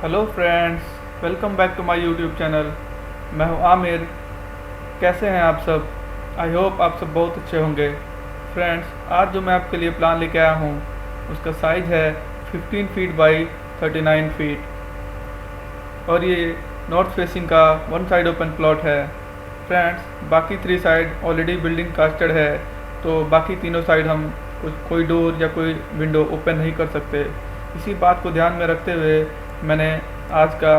Hello friends, welcome back to my YouTube channel. मैं हूं आमिर। कैसे हैं आप सब? आई होप आप सब बहुत अच्छे होंगे। फ्रेंड्स, आज जो मैं आपके लिए प्लान लेके आया हूं उसका साइज़ है 15 फीट बाई 39 फीट और ये नॉर्थ फेसिंग का वन साइड ओपन प्लॉट है। फ्रेंड्स, बाकी 3 साइड ऑलरेडी बिल्डिंग कास्टेड है, तो बाकी तीनों साइड हम कोई डोर या कोई विंडो ओपन नहीं कर सकते। इसी बात को ध्यान में रखते हुए मैंने आज का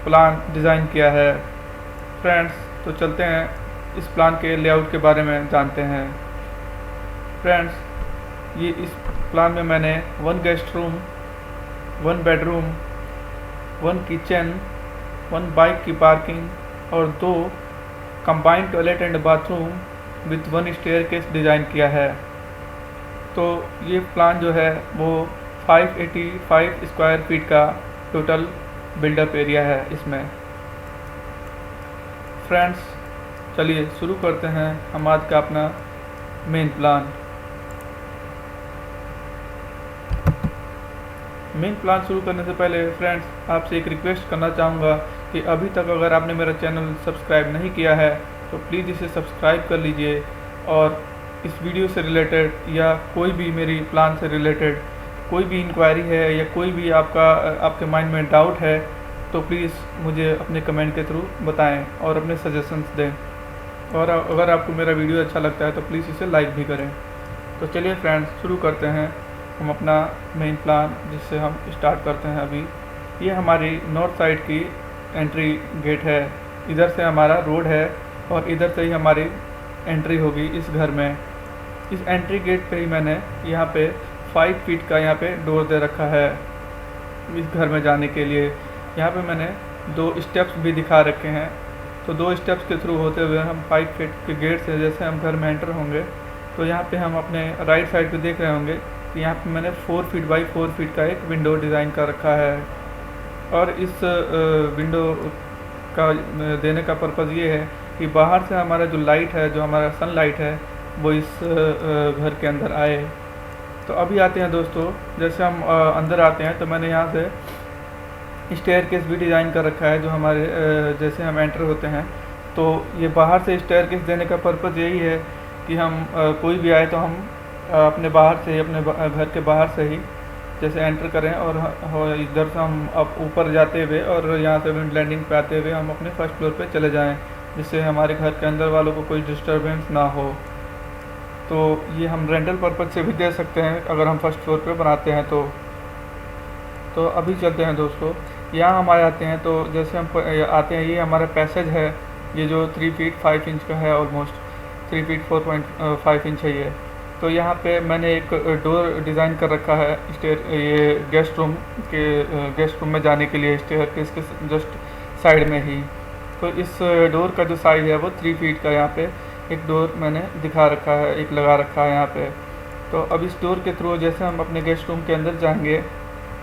प्लान डिज़ाइन किया है। फ्रेंड्स, तो चलते हैं इस प्लान के लेआउट के बारे में जानते हैं। फ्रेंड्स, ये इस प्लान में मैंने 1 guest room, 1 bedroom, 1 kitchen, 1 bike की पार्किंग और 2 combined toilet and bathroom with 1 staircase design किया है। तो ये प्लान जो है वो 585 स्क्वायर फीट का टोटल बिल्डअप एरिया है इसमें। फ्रेंड्स, चलिए शुरू करते हैं हम आज का अपना मेन प्लान। मेन प्लान शुरू करने से पहले फ्रेंड्स, आपसे एक रिक्वेस्ट करना चाहूँगा कि अभी तक अगर आपने मेरा चैनल सब्सक्राइब नहीं किया है तो प्लीज़ इसे सब्सक्राइब कर लीजिए। और इस वीडियो से रिलेटेड या कोई भी मेरी प्लान से रिलेटेड कोई भी इंक्वायरी है या कोई भी आपके माइंड में डाउट है तो प्लीज़ मुझे अपने कमेंट के थ्रू बताएं और अपने सजेशंस दें। और अगर आपको मेरा वीडियो अच्छा लगता है तो प्लीज़ इसे लाइक भी करें। तो चलिए फ्रेंड्स, शुरू करते हैं हम अपना मेन प्लान, जिससे हम स्टार्ट करते हैं अभी। ये हमारी नॉर्थ साइड की एंट्री गेट है। इधर से हमारा रोड है और इधर से ही हमारी एंट्री होगी इस घर में। इस एंट्री गेट पे ही मैंने यहाँ पे 5 फीट का यहाँ पे डोर दे रखा है इस घर में जाने के लिए। यहाँ पे मैंने 2 स्टेप्स भी दिखा रखे हैं। तो 2 स्टेप्स के थ्रू होते हुए हम 5 फीट के गेट से जैसे हम घर में एंटर होंगे तो यहाँ पे हम अपने राइट साइड पे देख रहे होंगे कि यहाँ पे मैंने 4 फीट बाई 4 फीट का एक विंडो डिज़ाइन कर रखा है। और इस विंडो का देने का पर्पज़ ये है कि बाहर से हमारा जो लाइट है, जो हमारा सनलाइट है, वो इस घर के अंदर आए। तो अभी आते हैं दोस्तों, जैसे हम अंदर आते हैं तो मैंने यहाँ से स्टेयरकेस भी डिज़ाइन कर रखा है। जो हमारे जैसे हम एंटर होते हैं तो ये बाहर से स्टेयरकेस देने का पर्पज़ यही है कि हम कोई भी आए तो हम अपने बाहर से ही, अपने घर के बाहर से ही जैसे एंटर करें और इधर से हम अब ऊपर जाते हुए और यहाँ से विंड लैंडिंग पे आते हुए हम अपने फर्स्ट फ्लोर पे चले जाएं, जिससे हमारे घर के अंदर वालों को कोई डिस्टर्बेंस ना हो। तो ये हम रेंटल पर्पज़ से भी दे सकते हैं अगर हम फर्स्ट फ्लोर पे बनाते हैं तो अभी चलते हैं दोस्तों, यहाँ हम आ जाते हैं। तो जैसे हम आते हैं, ये हमारा पैसेज है। ये जो 3 फीट 5 इंच का है, ऑलमोस्ट 3 फीट 4.5 इंच है ये। तो यहाँ पे मैंने एक डोर डिज़ाइन कर रखा है ये गेस्ट रूम में जाने के लिए स्टेयर के इसके जस्ट साइड में ही। तो इस डोर का जो साइज़ है वो 3 फीट का यहाँ पे एक डोर मैंने दिखा रखा है, एक लगा रखा है यहाँ पे। तो अब इस डोर के थ्रू जैसे हम अपने गेस्ट रूम के अंदर जाएंगे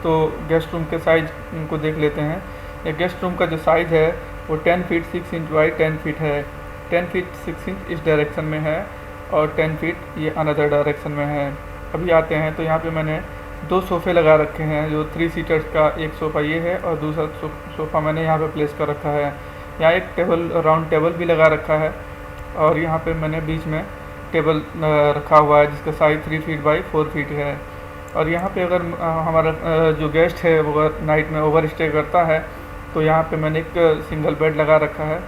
तो गेस्ट रूम के साइज को देख लेते हैं। ये गेस्ट रूम का जो साइज़ है वो 10 फीट 6 इंच बाई 10 फीट है। 10 फीट 6 इंच इस डायरेक्शन में है और 10 फीट ये अनदर डायरेक्शन में है। अभी आते हैं तो यहाँ पे मैंने 2 सोफ़े लगा रखे हैं। जो 3 सीटर्स का एक सोफ़ा ये है और दूसरा सोफ़ा मैंने यहाँ पे प्लेस कर रखा है। यहाँ एक राउंड टेबल भी लगा रखा है और यहाँ पे मैंने बीच में टेबल रखा हुआ है जिसका साइज़ 3 फीट बाई 4 फीट है। और यहाँ पे अगर हमारा जो गेस्ट है वो अगर नाइट में ओवर स्टे करता है तो यहाँ पे मैंने एक सिंगल बेड लगा रखा है,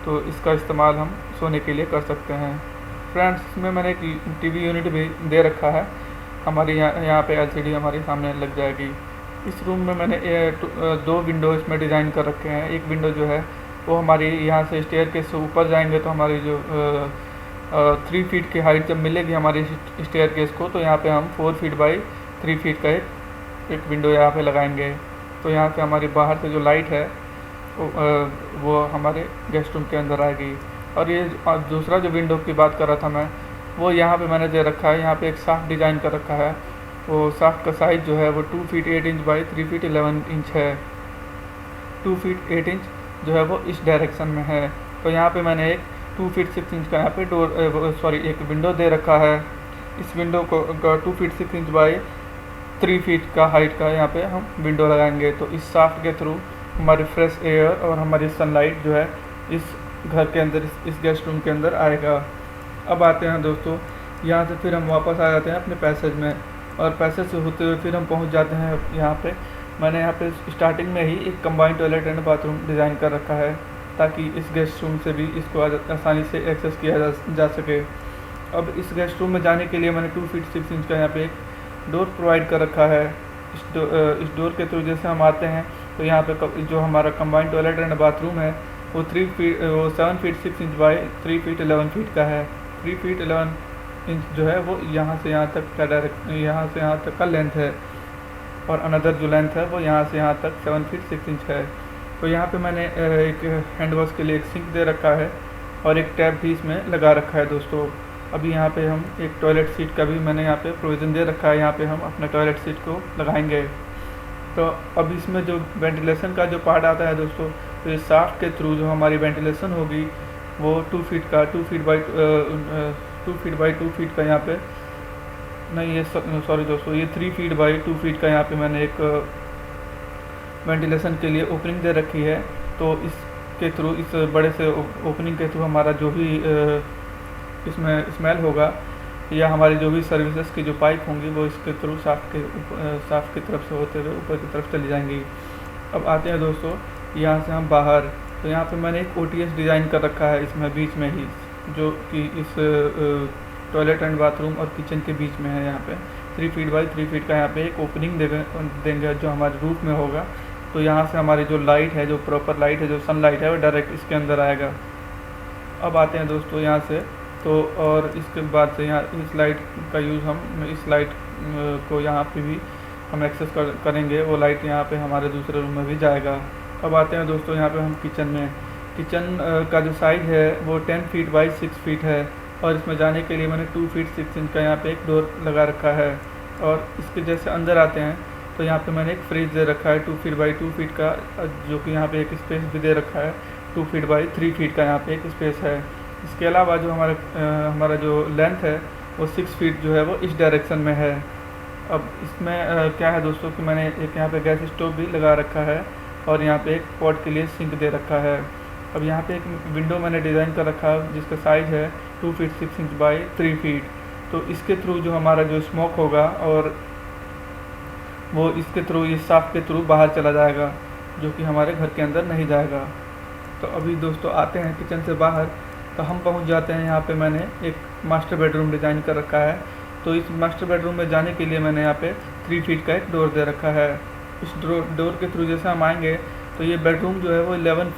तो इसका इस्तेमाल हम सोने के लिए कर सकते हैं। फ्रेंड्स, इसमें मैंने एक टीवी यूनिट भी दे रखा है। हमारी यहाँ पे एलसीडी हमारे सामने लग जाएगी। इस रूम में मैंने 2 विंडो इसमें डिज़ाइन कर रखे हैं। एक विंडो जो है वो हमारी यहाँ से स्टेयरकेस से ऊपर जाएंगे तो हमारी जो 3 फीट की हाइट जब मिलेगी हमारी स्टेयरकेस को, तो यहाँ पे हम 4 फीट बाई 3 फीट का एक विंडो यहाँ पे लगाएंगे। तो यहाँ से हमारी बाहर से जो लाइट है वो हमारे गेस्ट रूम के अंदर आएगी। और ये दूसरा जो विंडो की बात कर रहा था मैं, वो यहाँ पे मैंने दे रखा है। यहाँ पे एक शाफ्ट डिज़ाइन कर रखा है। वो शाफ्ट का साइज़ जो है वो 2 feet 8 inch by 3 feet 11 inch है। 2 फीट 8 इंच जो है वो इस डायरेक्शन में है। तो यहाँ पे मैंने एक 2 फीट 6 इंच का यहाँ पे एक विंडो दे रखा है। इस विंडो को 2 फीट 6 इंच बाई 3 फीट का हाइट का यहाँ पे हम विंडो लगाएंगे। तो इस शाफ्ट के थ्रू हमारी फ्रेश एयर और हमारी सनलाइट जो है इस घर के अंदर, इस गेस्ट रूम के अंदर आएगा। अब आते हैं दोस्तों, यहाँ से फिर हम वापस आ जाते हैं अपने पैसेज में, और पैसेज से होते हुए फिर हम पहुँच जाते हैं यहाँ पे। मैंने यहाँ पे स्टार्टिंग में ही एक combined toilet and bathroom design कर रखा है, ताकि इस गेस्ट रूम से भी इसको आसानी से एक्सेस किया जा सके। अब इस गेस्ट रूम में जाने के लिए मैंने 2 फीट 6 इंच का यहाँ पे एक डोर प्रोवाइड कर रखा है। इस डोर के थ्रू जैसे हम आते हैं तो यहाँ पे जो हमारा कंबाइंड टॉयलेट एंड बाथरूम है वो 7 feet 6 inch by 3 feet 11 feet का है। 3 फीट 11 इंच जो है वो यहाँ से यहाँ तक का यहाँ से यहाँ तक का लेंथ है, और अनदर जो लेंथ है वो यहाँ से यहाँ तक 7 फीट 6 इंच है। तो यहाँ पे मैंने एक हैंड वॉश के लिए एक सिंक दे रखा है और एक टैप भी इसमें लगा रखा है दोस्तों। अभी यहाँ पे हम एक टॉयलेट सीट का भी मैंने यहाँ पे प्रोविज़न दे रखा है, यहाँ पे हम अपने टॉयलेट सीट को लगाएंगे। तो अब इसमें जो वेंटिलेशन का जो पार्ट आता है दोस्तों, तो इस शाफ्ट के थ्रू जो हमारी वेंटिलेशन होगी वो 2 फीट बाई 2 फीट का यहाँ पे नहीं, ये सॉरी दोस्तों, ये 3 फीट बाई 2 फीट का यहाँ पे मैंने एक वेंटिलेशन के लिए ओपनिंग दे रखी है। तो इसके थ्रू, इस बड़े से ओपनिंग के थ्रू हमारा जो भी इसमें स्मेल होगा या हमारी जो भी सर्विसेज की जो पाइप होंगी वो इसके थ्रू शाफ्ट की तरफ से होते हुए ऊपर की तरफ चली जाएंगी। अब आते हैं दोस्तों यहाँ से हम बाहर। तो यहाँ पे मैंने एक OTS डिज़ाइन कर रखा है इसमें बीच में ही, जो कि इस टॉयलेट एंड बाथरूम और किचन के बीच में है। यहाँ पे 3 फीट बाई 3 फीट का यहाँ पे एक ओपनिंग देंगे जो हमारे रूफ में होगा। तो यहाँ से हमारी जो लाइट है, जो प्रॉपर लाइट है, जो सनलाइट है, वो डायरेक्ट इसके अंदर आएगा। अब आते हैं दोस्तों यहाँ से, तो और इसके बाद से यहाँ इस लाइट का यूज़ हम इस लाइट को यहाँ पे भी हम एक्सेस करेंगे। वो लाइट यहाँ पे हमारे दूसरे रूम में भी जाएगा। अब आते हैं दोस्तों यहाँ पे हम किचन में। किचन का जो साइज़ है वो 10 फीट बाई 6 फीट है, और इसमें जाने के लिए मैंने 2 फीट 6 इंच का यहाँ पे एक डोर लगा रखा है। और इसके जैसे अंदर आते हैं तो यहाँ पे मैंने एक फ्रिज दे रखा है 2 फीट बाई 2 फीट का, जो कि यहाँ पे एक स्पेस भी दे रखा है 2 फीट बाई 3 फीट का यहाँ पे एक स्पेस है। इसके अलावा जो हमारा जो लेंथ है वो 6 फीट जो है वो इस डायरेक्शन में है। अब इसमें क्या है दोस्तों कि मैंने एक यहाँ पे गैस स्टोव भी लगा रखा है, और यहाँ पे एक पॉट के लिए सिंक दे रखा है। अब यहाँ पे एक विंडो मैंने डिज़ाइन कर रखा है जिसका साइज़ है 2 फीट 6 इंच बाई 3 फीट। तो इसके थ्रू जो हमारा जो स्मोक होगा और वो इसके थ्रू, इस शाफ्ट के थ्रू बाहर चला जाएगा, जो कि हमारे घर के अंदर नहीं जाएगा। तो अभी दोस्तों आते हैं किचन से बाहर, तो हम पहुंच जाते हैं यहाँ पे मैंने एक मास्टर बेडरूम डिज़ाइन कर रखा है। तो इस मास्टर बेडरूम में जाने के लिए मैंने यहाँ पे 3 फीट का एक डोर दे रखा है। इस डोर के थ्रू जैसे हम आएंगे तो ये बेडरूम जो है वो 10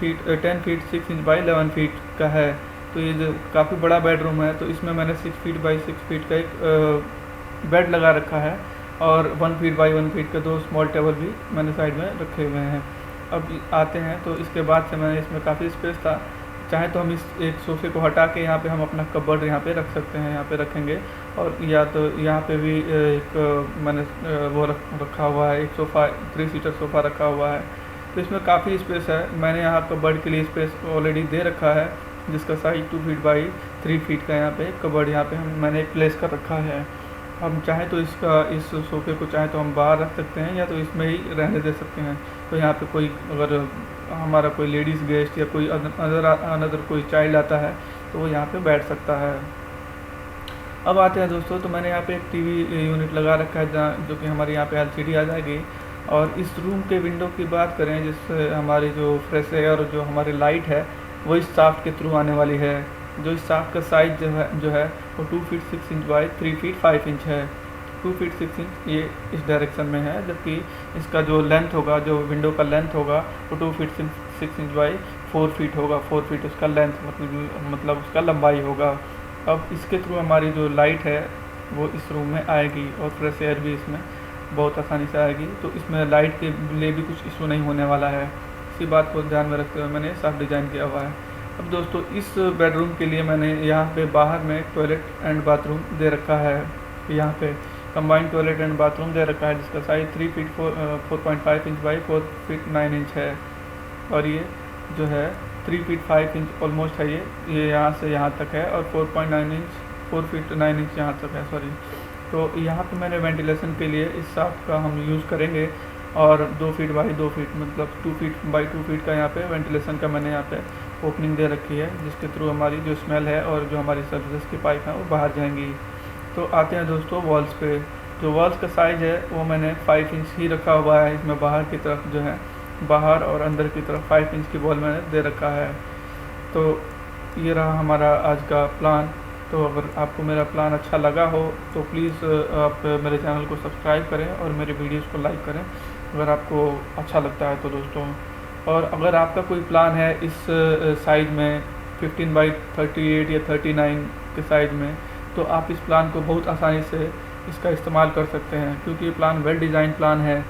फीट 6 इंच बाई 11 फीट का है। तो ये जो काफ़ी बड़ा बेडरूम है, तो इसमें मैंने 6 फीट बाई 6 फीट का एक बेड लगा रखा है, और 1 फीट बाई 1 फीट के 2 स्मॉल टेबल भी मैंने साइड में रखे हुए हैं। अब आते हैं तो इसके बाद से मैंने इसमें काफ़ी स्पेस था, चाहे तो हम इस एक सोफ़े को हटा के यहाँ पे हम अपना कबर्ड यहाँ पे रख सकते हैं, यहाँ पे रखेंगे। और या तो यहाँ पे भी एक मैंने वो रखा हुआ है, एक सोफ़ा 3 सीटर सोफ़ा रखा हुआ है। तो इसमें काफ़ी स्पेस है। मैंने यहाँ कबर्ड के लिए स्पेस ऑलरेडी दे रखा है, जिसका साइज 2 फीट बाई 3 फीट का यहाँ पे कबर्ड यहाँ पे मैंने एक प्लेस कर रखा है। हम चाहें तो इस सोफ़े को चाहे तो हम बाहर रख सकते हैं, या तो इसमें ही रहने दे सकते हैं। तो यहाँ पे कोई अगर हमारा कोई लेडीज़ गेस्ट या कोई अनदर कोई चाइल्ड आता है तो वो यहाँ पे बैठ सकता है। अब आते हैं दोस्तों, तो मैंने यहाँ पे एक टीवी यूनिट लगा रखा है, जहाँ जो कि हमारे यहाँ पे एलसीडी आ जाएगी। और इस रूम के विंडो की बात करें, जिससे हमारी जो फ्रेश एयर और जो हमारी लाइट है वो इस शाफ्ट के थ्रू आने वाली है। जो इस शाफ्ट का साइज जो है वो 2 feet 6 inch by 3 feet 5 inch है। 2 फीट 6 इंच ये इस डायरेक्शन में है, जबकि इसका जो लेंथ होगा, जो विंडो का लेंथ होगा वो 2 फीट 6 इंच बाई 4 फीट होगा। 4 फीट उसका लेंथ मतलब उसका लंबाई होगा। अब इसके थ्रू हमारी जो लाइट है वो इस रूम में आएगी, और फ्रेश एयर भी इसमें बहुत आसानी से आएगी। तो इसमें लाइट के लिए भी कुछ इशू नहीं होने वाला है। इसी बात को ध्यान में रखते हुए मैंने साफ डिज़ाइन किया हुआ है। अब दोस्तों इस बेडरूम के लिए मैंने यहाँ पे बाहर में टॉयलेट एंड बाथरूम दे रखा है। यहाँ पे कंबाइंड टॉयलेट एंड बाथरूम दे रखा है, जिसका size 3 feet 4.5 inch by 4 feet 9 inch है। और ये जो है 3 फीट 5 इंच ऑलमोस्ट है, ये यहाँ से यहाँ तक है, और 4.9 इंच 4 फीट 9 इंच यहाँ तक है, सॉरी। तो यहाँ पे मैंने वेंटिलेशन के लिए इस शाफ्ट का हम यूज़ करेंगे, और 2 फीट बाई 2 फीट मतलब 2 फीट बाई 2 फीट का यहाँ पे वेंटिलेशन का मैंने यहाँ पे ओपनिंग दे रखी है, जिसके थ्रू हमारी जो स्मेल है और जो हमारी सर्विसेज की पाइप हैं वो बाहर जाएंगी। तो आते हैं दोस्तों वॉल्स पे। जो वॉल्स का साइज़ है वो मैंने 5 इंच ही रखा हुआ है। इसमें बाहर की तरफ जो है, बाहर और अंदर की तरफ 5 इंच की वॉल मैंने दे रखा है। तो ये रहा हमारा आज का प्लान। तो अगर आपको मेरा प्लान अच्छा लगा हो तो प्लीज़ आप मेरे चैनल को सब्सक्राइब करें और मेरे वीडियोस को लाइक करें अगर आपको अच्छा लगता है तो दोस्तों। और अगर आपका कोई प्लान है इस साइज़ में 15 बाई 38 या 39 के साइज़ में, तो आप इस प्लान को बहुत आसानी से इसका इस्तेमाल कर सकते हैं, क्योंकि ये प्लान वेल डिज़ाइन प्लान है।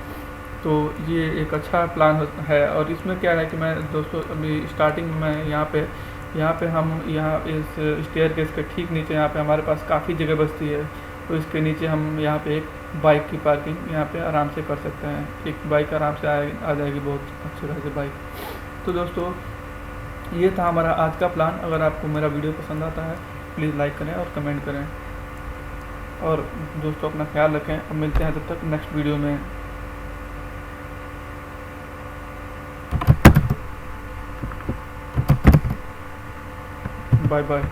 तो ये एक अच्छा प्लान है। और इसमें क्या है कि मैं दोस्तों अभी स्टार्टिंग में यहाँ पे हम यहाँ इस स्टेयरकेस के ठीक नीचे यहाँ पे हमारे पास काफ़ी जगह बचती है, तो इसके नीचे हम यहाँ पे एक बाइक की पार्किंग यहाँ पे आराम से कर सकते हैं। एक बाइक आराम से आ जाएगी, बहुत अच्छी खासी बाइक। तो दोस्तों ये था हमारा आज का प्लान। अगर आपको मेरा वीडियो पसंद आता है प्लीज़ लाइक करें और कमेंट करें, और दोस्तों अपना ख्याल रखें। अब मिलते हैं तब तक नेक्स्ट वीडियो में। Bye bye.